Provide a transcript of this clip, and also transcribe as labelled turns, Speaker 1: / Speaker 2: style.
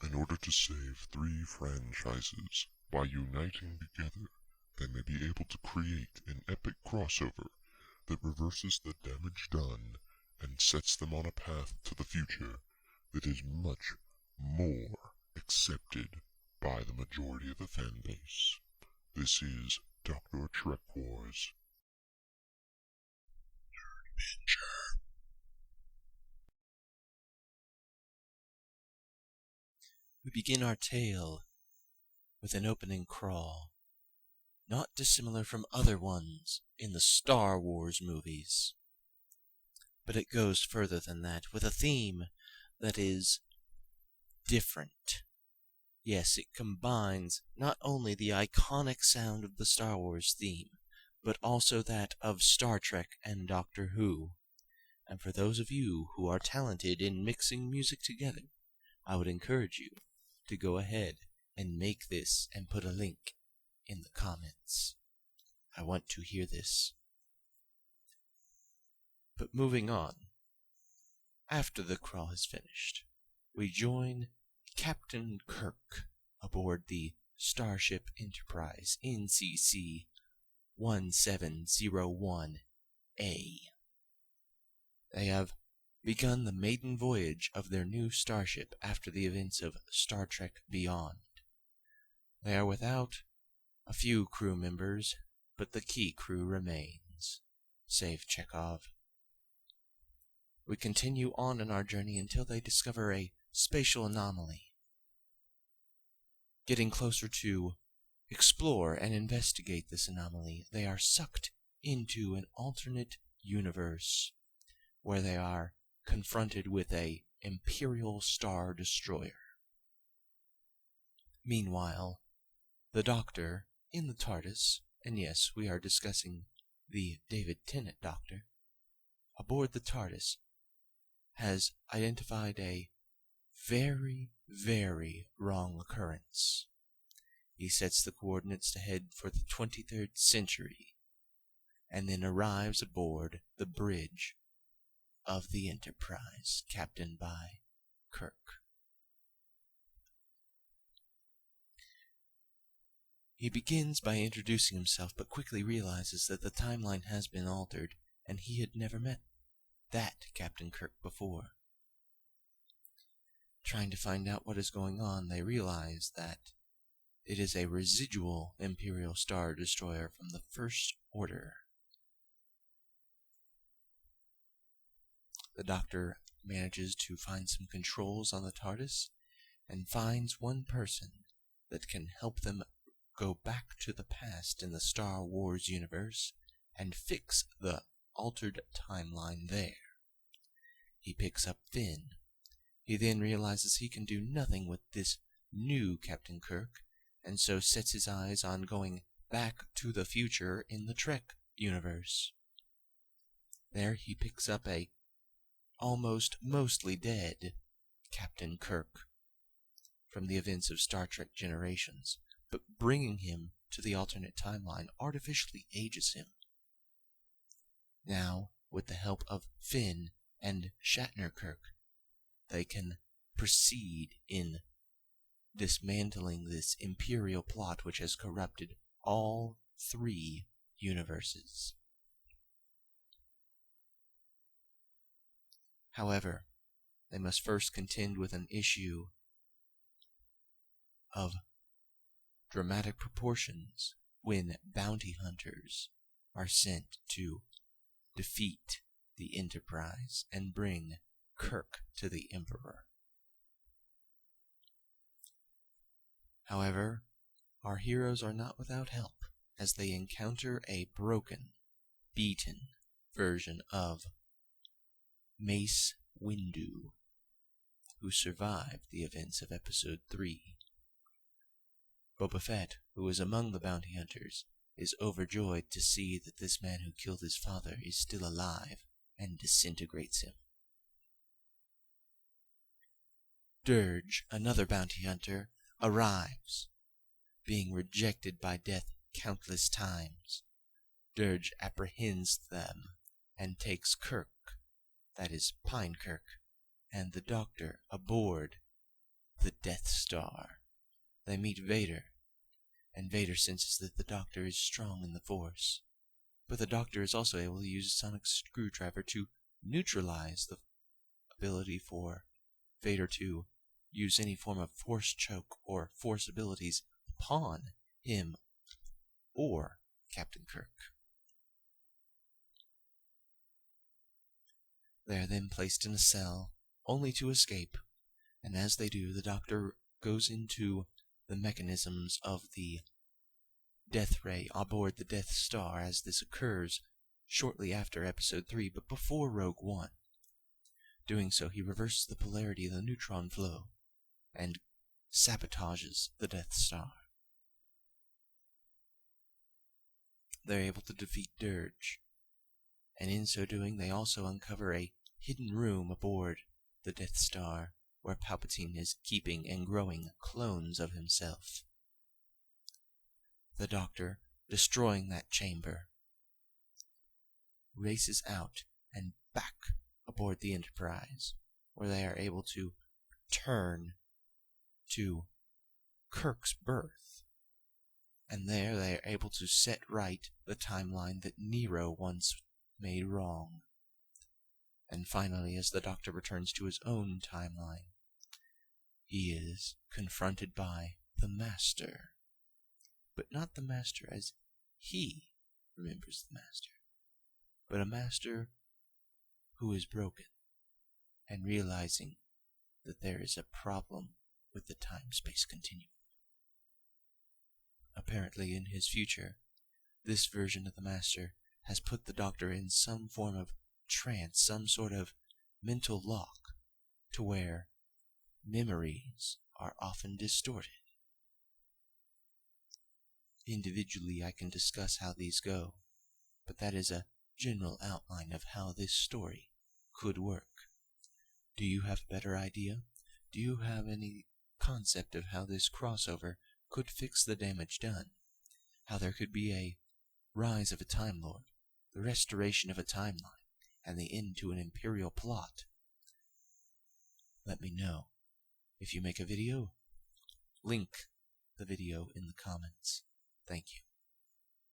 Speaker 1: In order to save 3 franchises by uniting together, they may be able to create an epic crossover that reverses the damage done and sets them on a path to the future that is much more accepted by the majority of the fan base. This is Dr. Trek Wars.
Speaker 2: We begin our tale with an opening crawl, not dissimilar from other ones in the Star Wars movies. But it goes further than that, with a theme that is different. Yes, it combines not only the iconic sound of the Star Wars theme, but also that of Star Trek and Doctor Who. And for those of you who are talented in mixing music together, I would encourage you to go ahead and make this and put a link in the comments. I want to hear this. But moving on, after the crawl is finished, we join Captain Kirk aboard the Starship Enterprise NCC 1701A. They have begun the maiden voyage of their new starship after the events of Star Trek Beyond. They are without a few crew members, but the key crew remains, save Chekhov. We continue on in our journey until they discover a spatial anomaly. Getting closer to explore and investigate this anomaly, they are sucked into an alternate universe where they are confronted with a Imperial Star Destroyer. Meanwhile, the Doctor, in the TARDIS, and yes, we are discussing the David Tennant Doctor, aboard the TARDIS, has identified a very, very wrong occurrence. He sets the coordinates to head for the 23rd century, and then arrives aboard the bridge of the Enterprise, captained by Kirk. He begins by introducing himself, but quickly realizes that the timeline has been altered, and he had never met that Captain Kirk before. Trying to find out what is going on, they realize that it is a residual Imperial Star Destroyer from the First Order. The Doctor manages to find some controls on the TARDIS and finds one person that can help them go back to the past in the Star Wars universe and fix the altered timeline there. He picks up Finn. He then realizes he can do nothing with this new Captain Kirk, and so sets his eyes on going back to the future in the Trek universe. There he picks up a almost mostly dead Captain Kirk from the events of Star Trek Generations, but bringing him to the alternate timeline artificially ages him. Now, with the help of Finn and Shatner Kirk, they can proceed in dismantling this Imperial plot which has corrupted all 3 universes. However, they must first contend with an issue of dramatic proportions when bounty hunters are sent to defeat the Enterprise and bring Kirk to the Emperor. However, our heroes are not without help as they encounter a broken, beaten version of Mace Windu, who survived the events of Episode 3. Boba Fett, who is among the bounty hunters, is overjoyed to see that this man who killed his father is still alive and disintegrates him. Dirge, another bounty hunter, arrives, being rejected by death countless times. Dirge apprehends them and takes Kirk, that is Pinekirk, and the Doctor aboard the Death Star. They meet Vader, and Vader senses that the Doctor is strong in the Force. But the Doctor is also able to use a sonic screwdriver to neutralize the ability for Vader to use any form of Force choke or Force abilities upon him or Captain Kirk. They are then placed in a cell, only to escape, and as they do, the Doctor goes into the mechanisms of the death ray aboard the Death Star as this occurs shortly after Episode 3, but before Rogue One. Doing so, he reverses the polarity of the neutron flow and sabotages the Death Star. They're able to defeat Dirge, and in so doing they also uncover a hidden room aboard the Death Star where Palpatine is keeping and growing clones of himself. The Doctor, destroying that chamber, races out and back aboard the Enterprise, where they are able to return to Kirk's birth, and there they are able to set right the timeline that Nero once made wrong. And finally, as the Doctor returns to his own timeline, he is confronted by the Master. But not the Master as he remembers the Master, but a Master who is broken and realizing that there is a problem with the time-space continuum. Apparently, in his future, this version of the Master has put the Doctor in some form of trance, some sort of mental lock, to where memories are often distorted. Individually, I can discuss how these go, but that is a general outline of how this story could work. Do you have a better idea? Do you have any concept of how this crossover could fix the damage done? How there could be a rise of a Time Lord, the restoration of a timeline, and the end to an Imperial plot? Let me know. If you make a video, link the video in the comments. Thank you.